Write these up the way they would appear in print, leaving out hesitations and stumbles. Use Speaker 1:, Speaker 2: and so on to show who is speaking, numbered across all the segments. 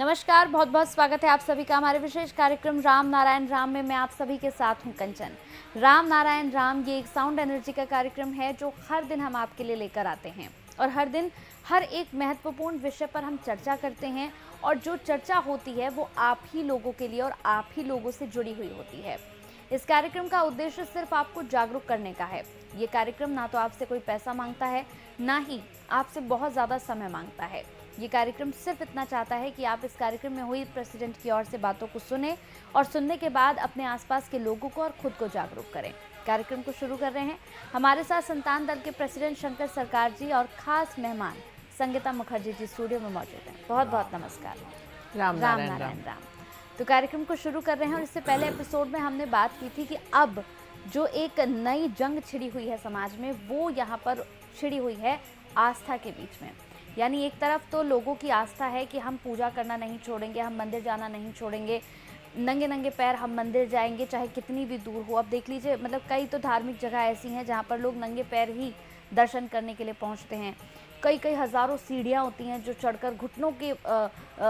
Speaker 1: नमस्कार, बहुत बहुत स्वागत है आप सभी का हमारे विशेष कार्यक्रम राम नारायण राम में। मैं आप सभी के साथ हूं कंचन। राम नारायण राम ये एक साउंड एनर्जी का कार्यक्रम है जो हर दिन हम आपके लिए लेकर आते हैं और हर दिन हर एक महत्वपूर्ण विषय पर हम चर्चा करते हैं और जो चर्चा होती है वो आप ही लोगों के लिए और आप ही लोगों से जुड़ी हुई होती है। इस कार्यक्रम का उद्देश्य सिर्फ आपको जागरूक करने का है। ये कार्यक्रम ना तो आपसे कोई पैसा मांगता है, ना ही आपसे बहुत ज़्यादा समय मांगता है। ये कार्यक्रम सिर्फ इतना चाहता है कि आप इस कार्यक्रम में हुई प्रेसिडेंट की ओर से बातों को सुने और सुनने के बाद अपने आसपास के लोगों को और खुद को जागरूक करें। कार्यक्रम को शुरू कर रहे हैं। हमारे साथ संतान दल के प्रेसिडेंट शंकर सरकार जी और खास मेहमान संगीता मुखर्जी जी स्टूडियो में मौजूद हैं। बहुत बहुत नमस्कार।
Speaker 2: राम नारायण
Speaker 1: राम। तो कार्यक्रम को शुरू कर रहे हैं और इससे पहले एपिसोड में हमने बात की थी कि अब जो एक नई जंग छिड़ी हुई है समाज में, वो यहाँ पर छिड़ी हुई है आस्था के बीच में। यानी एक तरफ तो लोगों की आस्था है कि हम पूजा करना नहीं छोड़ेंगे, हम मंदिर जाना नहीं छोड़ेंगे, नंगे नंगे पैर हम मंदिर जाएंगे चाहे कितनी भी दूर हो। अब देख लीजिए, मतलब कई तो धार्मिक जगह ऐसी हैं जहाँ पर लोग नंगे पैर ही दर्शन करने के लिए पहुँचते हैं। कई कई हज़ारों सीढ़ियाँ होती हैं जो चढ़कर घुटनों के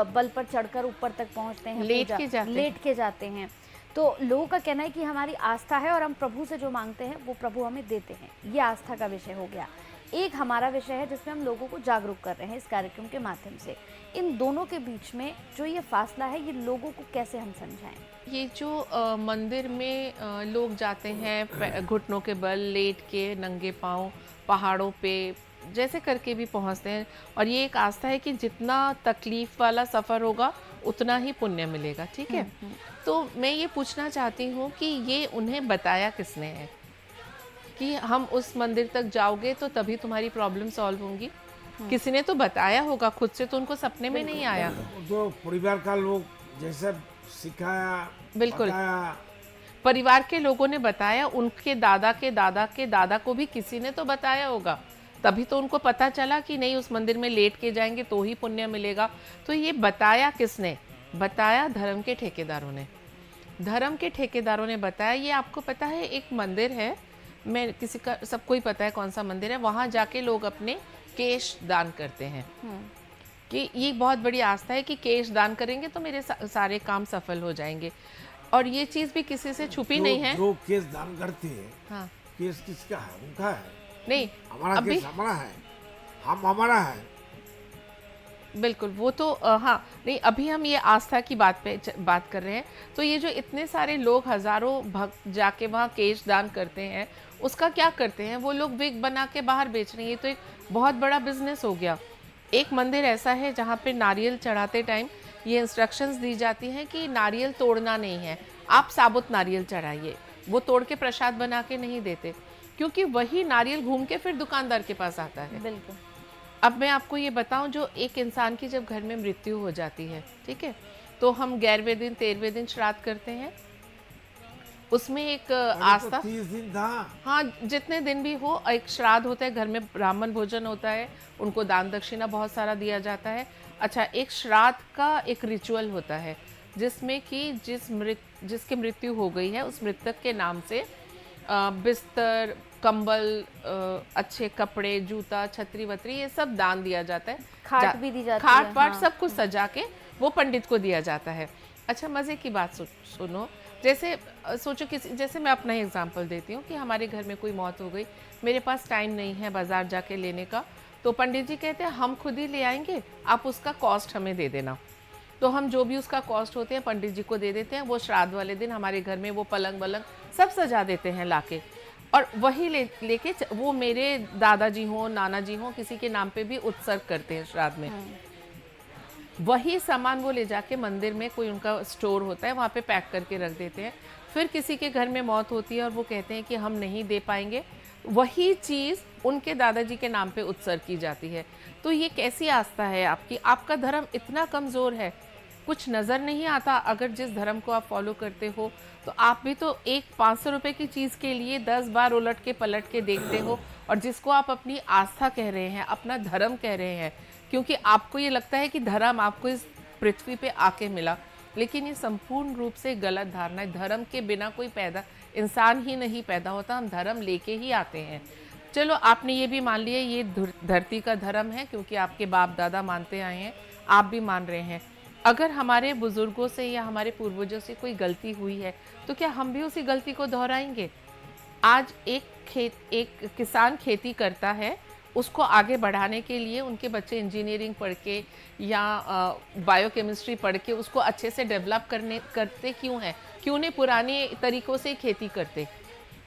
Speaker 1: बल पर चढ़कर ऊपर तक पहुँचते हैं, लेट के जाते हैं। तो लोगों का कहना है कि हमारी आस्था है और हम प्रभु से जो मांगते हैं वो प्रभु हमें देते हैं। ये आस्था का विषय हो गया। एक हमारा विषय है जिसमें हम लोगों को जागरूक कर रहे हैं इस कार्यक्रम के माध्यम से। इन दोनों के बीच में जो ये फासला है, ये लोगों को कैसे हम समझाएं?
Speaker 2: ये जो मंदिर में लोग जाते हैं घुटनों के बल, लेट के, नंगे पाँव, पहाड़ों पे जैसे करके भी पहुंचते हैं, और ये एक आस्था है कि जितना तकलीफ वाला सफ़र होगा उतना ही पुण्य मिलेगा। ठीक है। तो मैं ये पूछना चाहती हूँ कि ये उन्हें बताया किसने है कि हम उस मंदिर तक जाओगे तो तभी तुम्हारी प्रॉब्लम सॉल्व होंगी? किसी ने तो बताया होगा, खुद से तो उनको सपने में नहीं आया।
Speaker 3: तो परिवार का लोग जैसे सिखाया,
Speaker 2: बिल्कुल
Speaker 3: बताया।
Speaker 2: परिवार के लोगों ने बताया, उनके दादा के दादा के दादा को भी किसी ने तो बताया होगा, तभी तो उनको पता चला कि नहीं उस मंदिर में लेट के जाएंगे तो ही पुण्य मिलेगा। तो ये बताया किसने? बताया धर्म के ठेकेदारों ने। धर्म के ठेकेदारों ने बताया। ये आपको पता है एक मंदिर है, मैं किसी का सबको ही पता है कौन सा मंदिर है, वहाँ जाके लोग अपने केश दान करते हैं। कि ये बहुत बड़ी आस्था है कि केश दान करेंगे तो मेरे सारे काम सफल हो जाएंगे। और ये चीज़ भी किसी से छुपी नहीं है।
Speaker 3: जो केस दान करते हैं,
Speaker 2: हाँ,
Speaker 3: केस किसका है? उनका है
Speaker 2: नहीं,
Speaker 3: हमारा केस हमारा है, हम हमारा है।
Speaker 2: बिल्कुल, वो तो हाँ, नहीं, अभी हम ये आस्था की बात कर रहे हैं। तो ये जो इतने सारे लोग, हजारों भक्त जाके वहाँ केश दान करते हैं, उसका क्या करते हैं? वो लोग विग बना के बाहर बेच रहे हैं। ये तो एक बहुत बड़ा बिजनेस हो गया। एक मंदिर ऐसा है जहाँ पे नारियल चढ़ाते टाइम ये इंस्ट्रक्शंस दी जाती हैं कि नारियल तोड़ना नहीं है, आप साबुत नारियल चढ़ाइए। वो तोड़ के प्रसाद बना के नहीं देते, क्योंकि वही नारियल घूम के फिर दुकानदार के पास आता है।
Speaker 1: बिल्कुल।
Speaker 2: अब मैं आपको ये बताऊं, जो एक इंसान की जब घर में मृत्यु हो जाती है, ठीक है, तो हम 11वें दिन 13वें दिन श्राद्ध करते हैं। उसमें एक आस्था,
Speaker 3: 30 दिन था।
Speaker 2: हाँ, जितने दिन भी हो, एक श्राद्ध होता है, घर में ब्राह्मण भोजन होता है, उनको दान दक्षिणा बहुत सारा दिया जाता है। अच्छा, एक श्राद्ध का एक रिचुअल होता है जिसमें कि जिसकी मृत्यु हो गई है उस मृतक के नाम से बिस्तर, कंबल, अच्छे कपड़े, जूता, छतरी वतरी, ये सब दान दिया जाता है।
Speaker 1: खाट भी दी जाती है।
Speaker 2: खाट पाट
Speaker 1: हाँ।
Speaker 2: सब कुछ सजा के वो पंडित को दिया जाता है। अच्छा, मज़े की बात सुनो। जैसे सोचो किसी, जैसे मैं अपना ही एग्जांपल देती हूँ कि हमारे घर में कोई मौत हो गई, मेरे पास टाइम नहीं है बाज़ार जाके लेने का, तो पंडित जी कहते हैं हम खुद ही ले आएंगे, आप उसका कॉस्ट हमें दे देना। तो हम जो भी उसका कॉस्ट होते हैं पंडित जी को दे देते हैं। वो श्राद्ध वाले दिन हमारे घर में वो पलंग वलंग सब सजा देते हैं लाके, और वही लेके वो मेरे दादाजी हों, नाना जी हों, किसी के नाम पे भी उत्सर्ग करते हैं श्राद्ध में। वही सामान वो ले जाके मंदिर में कोई उनका स्टोर होता है, वहाँ पे पैक करके रख देते हैं। फिर किसी के घर में मौत होती है और वो कहते हैं कि हम नहीं दे पाएंगे, वही चीज़ उनके दादाजी के नाम पे उत्सर्ग की जाती है। तो ये कैसी आस्था है आपकी? आपका धर्म इतना कमज़ोर है, कुछ नज़र नहीं आता। अगर जिस धर्म को आप फॉलो करते हो तो आप भी तो एक 500 रुपये की चीज़ के लिए 10 बार उलट के पलट के देखते हो, और जिसको आप अपनी आस्था कह रहे हैं, अपना धर्म कह रहे हैं, क्योंकि आपको ये लगता है कि धर्म आपको इस पृथ्वी पे आके मिला, लेकिन ये संपूर्ण रूप से गलत धारणा है। धर्म के बिना कोई इंसान ही नहीं पैदा होता, हम धर्म लेके ही आते हैं। चलो, आपने ये भी मान लिया ये धरती का धर्म है, क्योंकि आपके बाप दादा मानते आए हैं, आप भी मान रहे हैं। अगर हमारे बुजुर्गों से या हमारे पूर्वजों से कोई गलती हुई है तो क्या हम भी उसी गलती को दोहराएंगे? आज एक किसान खेती करता है, उसको आगे बढ़ाने के लिए उनके बच्चे इंजीनियरिंग पढ़ के या बायोकेमिस्ट्री पढ़ के उसको अच्छे से डेवलप करते क्यों हैं? क्यों नहीं पुराने तरीकों से खेती करते?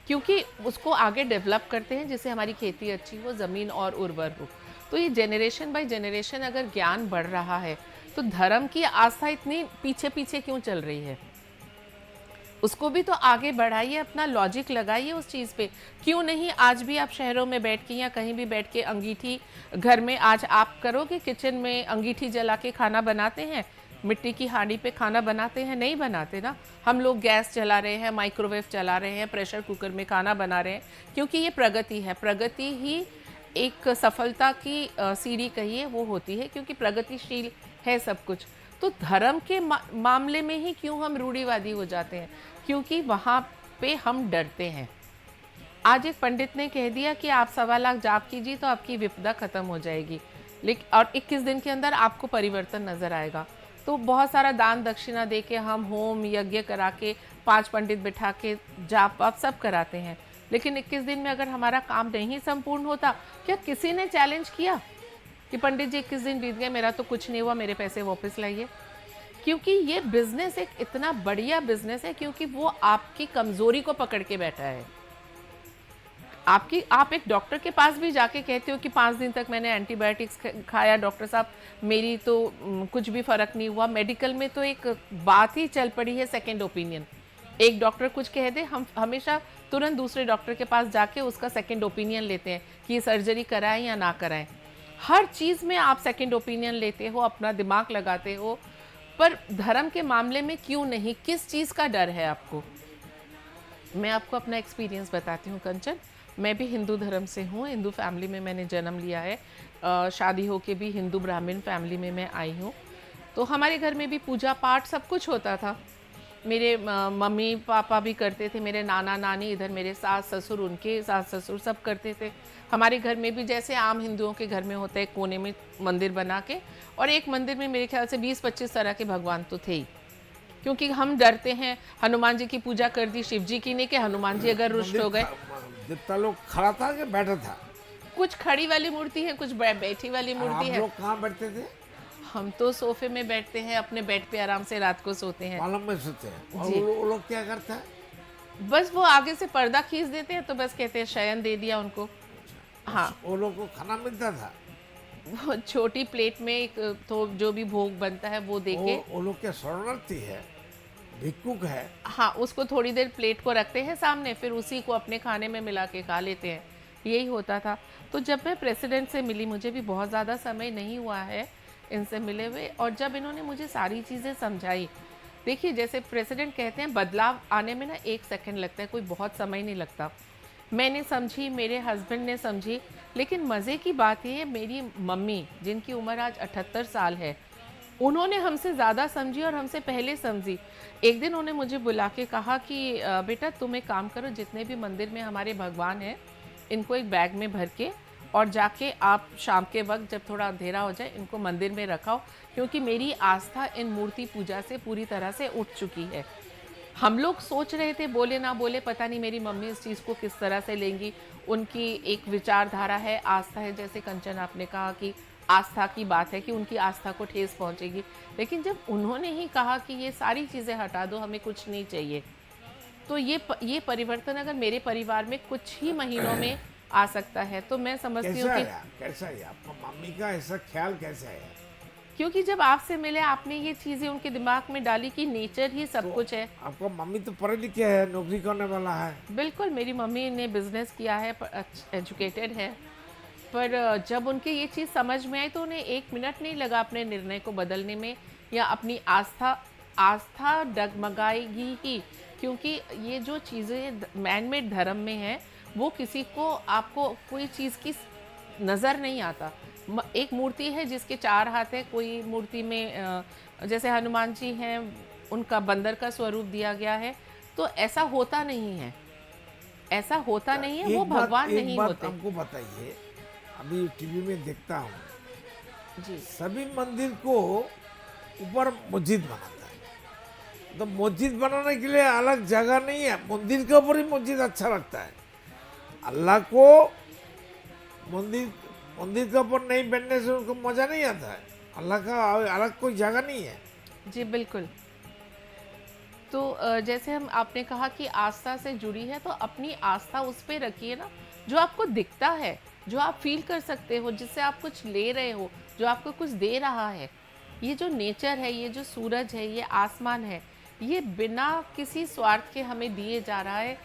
Speaker 2: क्योंकि उसको आगे डेवलप करते हैं जिससे हमारी खेती अच्छी हो, ज़मीन और उर्वर हो। तो ये जनरेशन बाय जनरेशन अगर ज्ञान बढ़ रहा है तो धर्म की आस्था इतनी पीछे पीछे क्यों चल रही है? उसको भी तो आगे बढ़ाइए, अपना लॉजिक लगाइए उस चीज़ पे। क्यों नहीं आज भी आप शहरों में बैठ के या कहीं भी बैठ के अंगीठी घर में आज आप करोगे, किचन में अंगीठी जला के खाना बनाते हैं? मिट्टी की हांडी पे खाना बनाते हैं? नहीं बनाते ना। हम लोग गैस चला रहे हैं, माइक्रोवेव चला रहे हैं, प्रेशर कुकर में खाना बना रहे हैं, क्योंकि ये प्रगति है। प्रगति ही एक सफलता की सीढ़ी कहिए वो होती है, क्योंकि प्रगतिशील है सब कुछ। तो धर्म के मामले में ही क्यों हम रूढ़िवादी हो जाते हैं? क्योंकि वहाँ पे हम डरते हैं। आज एक पंडित ने कह दिया कि आप 1.25 लाख जाप कीजिए तो आपकी विपदा खत्म हो जाएगी, लेकिन और 21 दिन के अंदर आपको परिवर्तन नजर आएगा। तो बहुत सारा दान दक्षिणा दे के हम होम यज्ञ करा के 5 पंडित बिठा के जाप वाप सब कराते हैं, लेकिन 21 दिन में अगर हमारा काम नहीं संपूर्ण होता, क्या किसी ने चैलेंज किया कि पंडित जी 21 दिन बीत गए, मेरा तो कुछ नहीं हुआ, मेरे पैसे वापस लाइए? क्योंकि ये बिजनेस एक इतना बढ़िया बिजनेस है, क्योंकि वो आपकी कमजोरी को पकड़ के बैठा है। आप एक डॉक्टर के पास भी जाके कहते हो कि 5 दिन तक मैंने एंटीबायोटिक्स खाया, डॉक्टर साहब मेरी तो कुछ भी फर्क नहीं हुआ। मेडिकल में तो एक बात ही चल पड़ी है सेकंड ओपिनियन। एक डॉक्टर कुछ कह दे, हम हमेशा तुरंत दूसरे डॉक्टर के पास जाके उसका सेकंड ओपिनियन लेते हैं कि ये सर्जरी कराएं या ना कराएं। हर चीज़ में आप सेकंड ओपिनियन लेते हो, अपना दिमाग लगाते हो, पर धर्म के मामले में क्यों नहीं? किस चीज़ का डर है आपको? मैं आपको अपना एक्सपीरियंस बताती हूँ कंचन। मैं भी हिंदू धर्म से हूँ, हिंदू फैमिली में मैंने जन्म लिया है। शादी होके भी हिंदू ब्राह्मण फैमिली में मैं आई हूँ। तो हमारे घर में भी पूजा पाठ सब कुछ होता था। मेरे मम्मी पापा भी करते थे, मेरे नाना नानी, इधर मेरे सास ससुर, उनके सास ससुर सब करते थे। हमारे घर में भी जैसे आम हिंदुओं के घर में होता है, कोने में मंदिर बना के, और एक मंदिर में मेरे ख्याल से 20-25 तरह के भगवान तो थे ही। क्योंकि हम डरते हैं, हनुमान जी की पूजा कर दी, शिव जी की नहीं, कि हनुमान जी अगर रुष्ट हो गए।
Speaker 3: जितना लोग खड़ा था कि बैठा था?
Speaker 2: कुछ खड़ी वाली मूर्ति है, कुछ बैठी वाली मूर्ति
Speaker 3: आप
Speaker 2: है।
Speaker 3: लोग कहाँ बैठते थे?
Speaker 2: हम तो सोफे में बैठते हैं, अपने बेड पे आराम से रात को सोते हैं।
Speaker 3: पालम में सोते हैं। और
Speaker 2: जी।
Speaker 3: वो लोग क्या करते हैं?
Speaker 2: बस वो आगे से पर्दा खींच देते हैं, तो बस कहते हैं शयन दे दिया उनको। हाँ,
Speaker 3: वो लोग को खाना मिलता था?
Speaker 2: वो छोटी प्लेट में एक तो जो भी भोग बनता है वो दे के,
Speaker 3: वो लोग क्या शरणार्थी है, भिक्षुक है?
Speaker 2: हाँ, उसको थोड़ी देर प्लेट को रखते हैं सामने, फिर उसी को अपने खाने में मिला के खा लेते हैं। यही होता था। तो जब मैं प्रेसिडेंट से मिली, मुझे भी बहुत ज़्यादा समय नहीं हुआ है इनसे मिले हुए, और जब इन्होंने मुझे सारी चीज़ें समझाई, देखिए जैसे प्रेसिडेंट कहते हैं बदलाव आने में ना 1 सेकंड लगता है, कोई बहुत समय नहीं लगता। मैंने समझी, मेरे हस्बैंड ने समझी, लेकिन मज़े की बात ये है, मेरी मम्मी जिनकी उम्र आज 78 साल है, उन्होंने हमसे ज़्यादा समझी और हमसे पहले समझी। एक दिन उन्होंने मुझे बुला के कहा कि बेटा तुम एक काम करो, जितने भी मंदिर में हमारे भगवान हैं, इनको एक बैग में भर के और जाके आप शाम के वक्त जब थोड़ा अंधेरा हो जाए इनको मंदिर में रखाओ, क्योंकि मेरी आस्था इन मूर्ति पूजा से पूरी तरह से उठ चुकी है। हम लोग सोच रहे थे, बोले ना बोले, पता नहीं मेरी मम्मी इस चीज़ को किस तरह से लेंगी। उनकी एक विचारधारा है, आस्था है, जैसे कंचन आपने कहा कि आस्था की बात है कि उनकी आस्था को ठेस पहुंचेगी। लेकिन जब उन्होंने ही कहा कि ये सारी चीज़ें हटा दो, हमें कुछ नहीं चाहिए, तो ये परिवर्तन अगर मेरे परिवार में कुछ ही महीनों में आ सकता है, तो मैं समझती हूँ कि
Speaker 3: कैसा है आपको मम्मी का ऐसा ख्याल कैसे है?
Speaker 2: क्योंकि जब आपसे मिले, आपने ये चीज़ें उनके दिमाग में डाली कि नेचर ही सब कुछ है।
Speaker 3: आपको मम्मी तो पढ़े लिखे है, नौकरी करने वाला है।
Speaker 2: बिल्कुल, मेरी मम्मी ने बिजनेस किया है, एजुकेटेड है, पर जब उनके ये चीज़ समझ में आई तो उन्हें 1 मिनट नहीं लगा अपने निर्णय को बदलने में, या अपनी आस्था डगमगाएगी ही। क्योंकि ये जो चीज़ें मैन मेड धर्म में है, वो किसी को, आपको कोई चीज़ की नज़र नहीं आता। एक मूर्ति है जिसके 4 हाथ है, कोई मूर्ति में जैसे हनुमान जी हैं, उनका बंदर का स्वरूप दिया गया है, तो ऐसा होता नहीं है, ऐसा होता नहीं है, वो भगवान नहीं होते।
Speaker 3: हमको बताइए, अभी टीवी में देखता हूँ
Speaker 2: जी,
Speaker 3: सभी मंदिर को ऊपर मस्जिद बनाता है। तो मस्जिद बनाने के लिए अलग जगह नहीं है, मंदिर के ऊपर ही मस्जिद अच्छा लगता है। अल्लाह को मंदिर मंदिर के ऊपर नहीं बैठने से उनको मजा नहीं आता है। अल्लाह का अलग कोई जगह नहीं है।
Speaker 2: जी बिल्कुल। तो जैसे हम आपने कहा कि आस्था से जुड़ी है, तो अपनी आस्था उस पे रखिए ना जो आपको दिखता है, जो आप फील कर सकते हो, जिससे आप कुछ ले रहे हो, जो आपको कुछ दे रहा है। ये जो नेचर है, ये जो सूरज है, ये आसमान है, ये बिना किसी स्वार्थ के हमें दिए जा रहा है।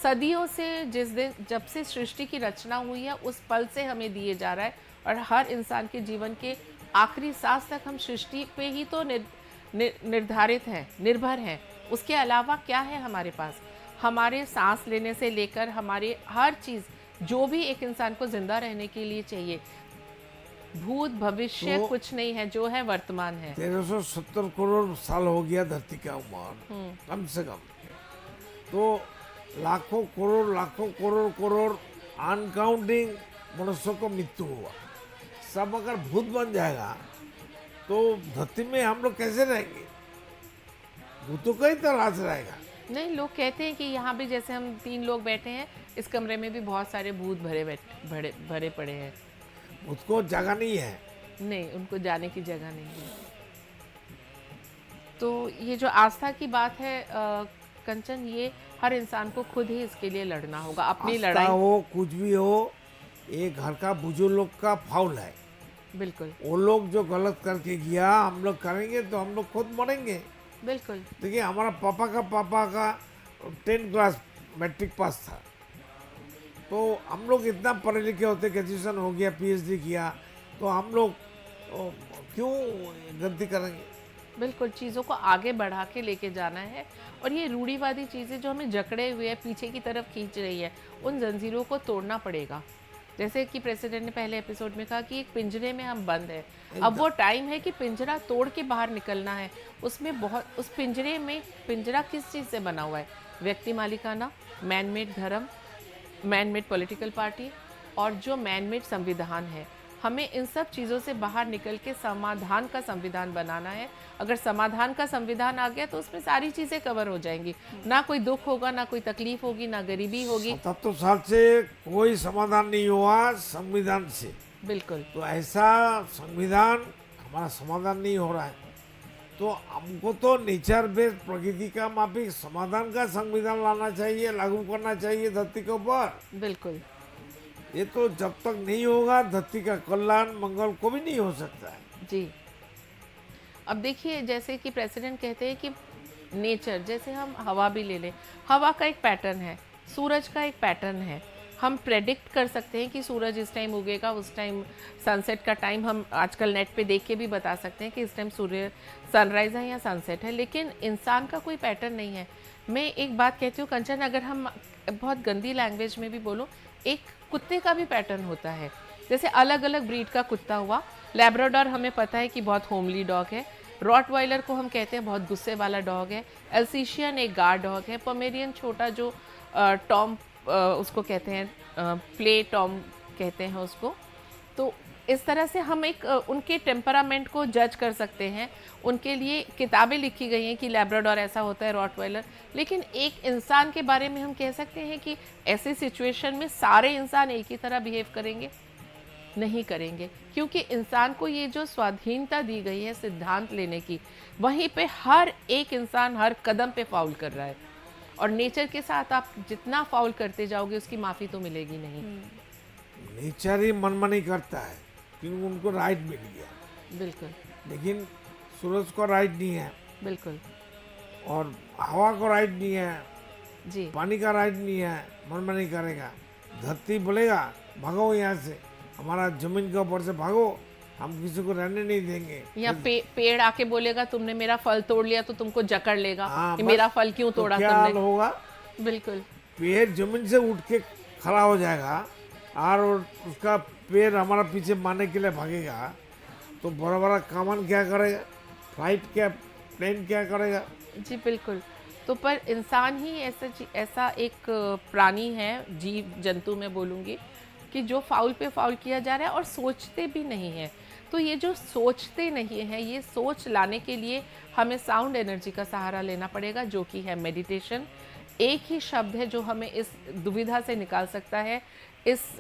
Speaker 2: सदियों से, जिस दिन जब से सृष्टि की रचना हुई है उस पल से हमें दिए जा रहा है, और हर इंसान के जीवन के आखिरी सांस तक हम सृष्टि पे ही तो निर्धारित हैं, निर्भर हैं। उसके अलावा क्या है हमारे पास? हमारे सांस लेने से लेकर हमारे हर चीज़, जो भी एक इंसान को जिंदा रहने के लिए चाहिए, भूत भविष्य
Speaker 3: तो
Speaker 2: कुछ नहीं है, जो है वर्तमान है।
Speaker 3: 1370 करोड़ साल हो गया धरती का उम्र, कम से कम। तो लाखों करोड़ करोड़ अनकाउंटिंग मनुष्यों को मृत्यु हुआ। सब अगर भूत बन जाएगा तो धरती में हम लोग कैसे रहेंगे? भूतों का ही तो राज रहेगा।
Speaker 2: नहीं, लोग कहते हैं कि यहाँ भी जैसे हम 3 लोग बैठे हैं, इस कमरे में भी बहुत सारे भूत भरे पड़े हैं।
Speaker 3: भूत को जगह नहीं है।
Speaker 2: नहीं, उनको जाने की जगह नहीं है। तो ये जो आस्था की बात है कंचन, ये हर इंसान को खुद ही इसके लिए लड़ना होगा, अपनी
Speaker 3: आस्था
Speaker 2: लड़ाई।
Speaker 3: हो कुछ भी हो, ये घर का बुजुर्ग लोग का फाउल है।
Speaker 2: बिल्कुल
Speaker 3: वो लोग जो गलत करके गया, हम लोग करेंगे तो हम लोग खुद मरेंगे।
Speaker 2: बिल्कुल।
Speaker 3: देखिए, हमारा पापा का 10 क्लास मैट्रिक पास था, तो हम लोग इतना पढ़े लिखे होते, ग्रेजुएशन हो गया, पीएचडी किया, तो हम लोग क्यों गलती करेंगे?
Speaker 2: बिल्कुल, चीज़ों को आगे बढ़ा के लेके जाना है, और ये रूढ़िवादी चीज़ें जो हमें जकड़े हुए हैं, पीछे की तरफ खींच रही है, उन जंजीरों को तोड़ना पड़ेगा। जैसे कि प्रेसिडेंट ने पहले एपिसोड में कहा कि एक पिंजरे में हम बंद हैं। अब वो टाइम है कि पिंजरा तोड़ के बाहर निकलना है। उसमें बहुत, उस पिंजरे में, पिंजरा किस चीज़ से बना हुआ है? व्यक्ति मालिकाना, मैन मेड धर्म, मैन मेड पॉलिटिकल पार्टी, और जो मैन मेड संविधान है। हमें इन सब चीज़ों से बाहर निकल के समाधान का संविधान बनाना है। अगर समाधान का संविधान आ गया तो उसमें सारी चीज़ें कवर हो जाएंगी, ना कोई दुख होगा, ना कोई तकलीफ होगी, ना गरीबी होगी।
Speaker 3: 77 साल से कोई समाधान नहीं हुआ संविधान से।
Speaker 2: बिल्कुल
Speaker 3: तो ऐसा संविधान हमारा समाधान नहीं हो रहा है, तो हमको तो नेचर बेस्ड, प्रकृति का माफिक समाधान का संविधान लाना चाहिए, लागू करना चाहिए धरती के ऊपर।
Speaker 2: बिल्कुल।
Speaker 3: ये तो जब तक नहीं होगा, धरती का कल्याण मंगल को भी नहीं हो सकता है।
Speaker 2: जी, अब देखिए, जैसे कि प्रेसिडेंट कहते हैं कि नेचर, जैसे हम हवा भी ले लें, हवा का एक पैटर्न है, सूरज का एक पैटर्न है। हम प्रेडिक्ट कर सकते हैं कि सूरज इस टाइम उगेगा, उस टाइम सनसेट का टाइम हम आजकल नेट पे देख के भी बता सकते हैं कि इस टाइम सूर्य सनराइज है या सनसेट है, लेकिन इंसान का कोई पैटर्न नहीं है। मैं एक बात कहती हूँ कंचन, अगर हम बहुत गंदी लैंग्वेज में भी बोलूँ, एक कुत्ते का भी पैटर्न होता है। जैसे अलग अलग ब्रीड का कुत्ता हुआ, लैब्राडोर हमें पता है कि बहुत होमली डॉग है, रॉटवाइलर को हम कहते हैं बहुत गुस्से वाला डॉग है, एल्सीशियन एक गार्ड डॉग है, पोमेरियन छोटा जो टॉम उसको कहते हैं, प्ले टॉम कहते हैं उसको। तो इस तरह से हम एक उनके टेम्परामेंट को जज कर सकते हैं। उनके लिए किताबें लिखी गई हैं कि लैब्राडोर ऐसा होता है, रॉटवाइलर। लेकिन एक इंसान के बारे में हम कह सकते हैं कि ऐसे सिचुएशन में सारे इंसान एक ही तरह बिहेव करेंगे? नहीं करेंगे, क्योंकि इंसान को ये जो स्वाधीनता दी गई है सिद्धांत लेने की, वहीं पे हर एक इंसान हर कदम पे फाउल कर रहा है, और नेचर के साथ आप जितना फाउल करते जाओगे उसकी माफ़ी तो मिलेगी नहीं।
Speaker 3: नेचर ही मनमानी करता है क्योंकि उनको राइट मिल गया।
Speaker 2: बिल्कुल
Speaker 3: लेकिन सूरज को राइट नहीं है,
Speaker 2: बिल्कुल।
Speaker 3: और हवा को राइट नहीं है,
Speaker 2: जी
Speaker 3: पानी का राइट नहीं है, मनमानी करेगा। धरती बोलेगा भागो यहाँ से, हमारा जमीन के ऊपर से भागो, हम किसी को रहने नहीं देंगे।
Speaker 2: या पेड़ आके बोलेगा तुमने मेरा फल तोड़ लिया तो तुमको जकड़ लेगा,
Speaker 3: हाँ,
Speaker 2: कि
Speaker 3: बस।
Speaker 2: मेरा फल क्यों
Speaker 3: तो
Speaker 2: तोड़ा
Speaker 3: क्या हाल
Speaker 2: तुमने।
Speaker 3: होगा?
Speaker 2: बिल्कुल
Speaker 3: पेड़ जमीन से उठ के खड़ा हो जाएगा, और उसका पेड़ हमारा पीछे मारने के लिए भागेगा, तो बड़ा बड़ा कमान क्या करेगा, फ्लाइट क्या, प्लेन क्या करेगा?
Speaker 2: जी बिल्कुल। तो पर इंसान ही ऐसा एक प्राणी है, जीव जंतु मैं बोलूँगी, कि जो फाउल पे फाउल किया जा रहा है और सोचते भी नहीं है। तो ये जो सोचते नहीं हैं, ये सोच लाने के लिए हमें साउंड एनर्जी का सहारा लेना पड़ेगा, जो कि है मेडिटेशन। एक ही शब्द है जो हमें इस दुविधा से निकाल सकता है, इस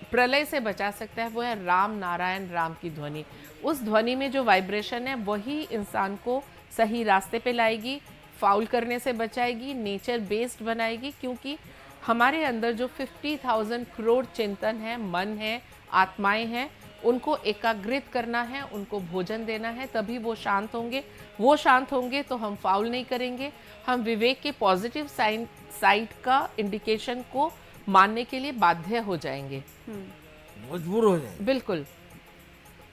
Speaker 2: प्रलय से बचा सकता है, वो है राम नारायण राम की ध्वनि। उस ध्वनि में जो वाइब्रेशन है वही इंसान को सही रास्ते पे लाएगी, फाउल करने से बचाएगी, नेचर बेस्ड बनाएगी। क्योंकि हमारे अंदर जो 50,000 करोड़ चिंतन है, मन है, आत्माएं हैं, उनको एकाग्रित करना है, उनको भोजन देना है, तभी वो शांत होंगे। वो शांत होंगे तो हम फाउल नहीं करेंगे, हम विवेक के पॉजिटिव साइड का इंडिकेशन को मानने के लिए बाध्य हो जाएंगे,
Speaker 3: मजबूर हो जाए।
Speaker 2: बिल्कुल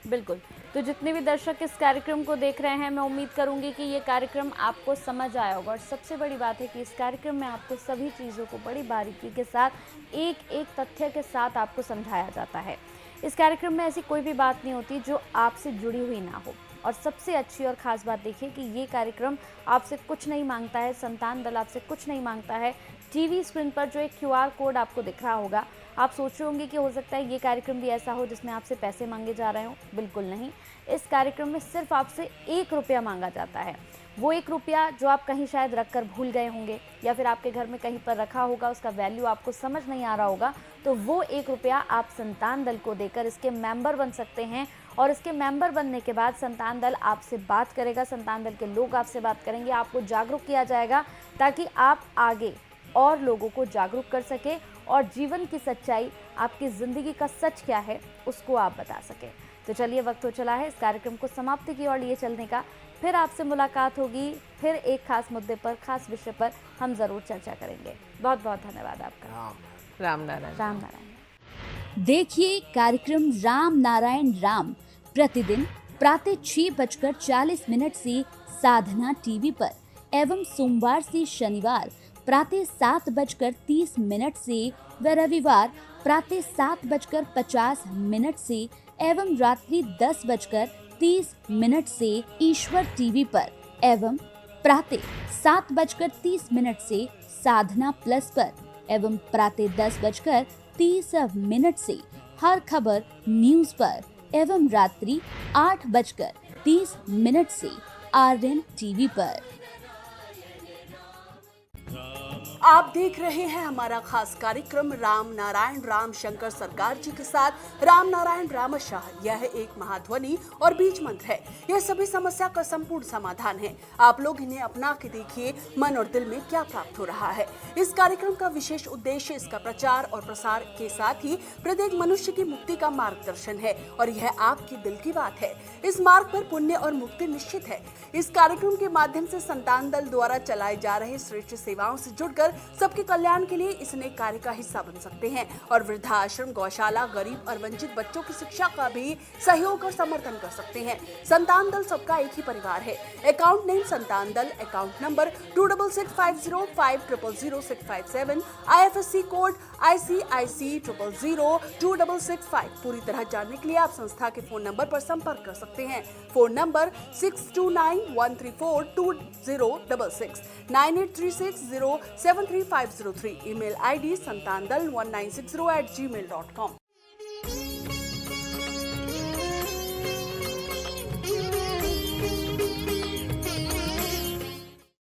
Speaker 1: बिल्कुल। तो जितने भी दर्शक इस कार्यक्रम को देख रहे हैं, मैं उम्मीद करूंगी कि ये कार्यक्रम आपको समझ आया होगा। और सबसे बड़ी बात है कि इस कार्यक्रम में आपको सभी चीज़ों को बड़ी बारीकी के साथ, एक एक तथ्य के साथ आपको समझाया जाता है। इस कार्यक्रम में ऐसी कोई भी बात नहीं होती जो आपसे जुड़ी हुई ना हो। और सबसे अच्छी और ख़ास बात देखिए कि ये कार्यक्रम आपसे कुछ नहीं मांगता है, संतान दल आपसे कुछ नहीं मांगता है। टीवी स्क्रीन पर जो एक QR कोड आपको दिख रहा होगा, आप सोच रहे होंगे कि हो सकता है ये कार्यक्रम भी ऐसा हो जिसमें आपसे पैसे मांगे जा रहे हों। बिल्कुल नहीं, इस कार्यक्रम में सिर्फ आपसे 1 रुपया मांगा जाता है। वो 1 रुपया जो आप कहीं शायद रख कर भूल गए होंगे, या फिर आपके घर में कहीं पर रखा होगा, उसका वैल्यू आपको समझ नहीं आ रहा होगा, तो वो 1 रुपया आप संतान दल को देकर इसके मेंबर बन सकते हैं। और इसके मेंबर बनने के बाद संतान दल आपसे बात करेगा, संतान दल के लोग आपसे बात करेंगे, आपको जागरूक किया जाएगा ताकि आप आगे और लोगों को जागरूक कर सके और जीवन की सच्चाई, आपकी ज़िंदगी का सच क्या है, उसको आप बता सके। तो चलिए, वक्त हो चला है इस कार्यक्रम को समाप्ति की ओर लिए चलने का। फिर आपसे मुलाकात होगी, फिर एक खास मुद्दे पर, खास विषय पर हम ज़रूर चर्चा करेंगे। बहुत बहुत धन्यवाद आपका।
Speaker 2: राम नारायण।
Speaker 1: राम नारायण।
Speaker 4: देखिए कार्यक्रम राम नारायण राम प्रतिदिन प्रातः 6:40 से साधना टीवी पर, एवं सोमवार से शनिवार प्रातः 7:30 से व रविवार प्रातः 7:50 से एवं रात्रि 10:30 से ईश्वर टीवी पर, एवं प्रातः 7:30 से साधना प्लस पर, एवं प्रातः 10:30 से हर खबर न्यूज पर, एवं रात्रि 8:30 से RN टीवी पर।
Speaker 5: आप देख रहे हैं हमारा खास कार्यक्रम राम नारायण राम शंकर सरकार जी के साथ राम नारायण रामशाह। यह एक महाध्वनि और बीज मंत्र है। यह सभी समस्या का संपूर्ण समाधान है। आप लोग इन्हें अपना के देखिए, मन और दिल में क्या प्राप्त हो रहा है। इस कार्यक्रम का विशेष उद्देश्य इसका प्रचार और प्रसार के साथ ही प्रत्येक मनुष्य की मुक्ति का मार्गदर्शन है, और यह आपकी दिल की बात है। इस मार्ग पर पुण्य और मुक्ति निश्चित है। इस कार्यक्रम के माध्यम से संतान दल द्वारा चलाए जा रहे श्रेष्ठ सेवाओं से जुड़कर सबके कल्याण के लिए इस नए कार्य का हिस्सा बन सकते हैं, और वृद्धाश्रम, गौशाला, गरीब और वंचित बच्चों की शिक्षा का भी सहयोग और समर्थन कर सकते हैं। संतान दल सबका एक ही परिवार है। अकाउंट नेम संतान दल, account number 266505000657, IFSC code ICIC 000265। पूरी तरह जानने के लिए आप संस्था के फोन नंबर पर संपर्क कर सकते हैं। Phone number 6291342066, 9836073503। Email ID santandal1960@gmail.com।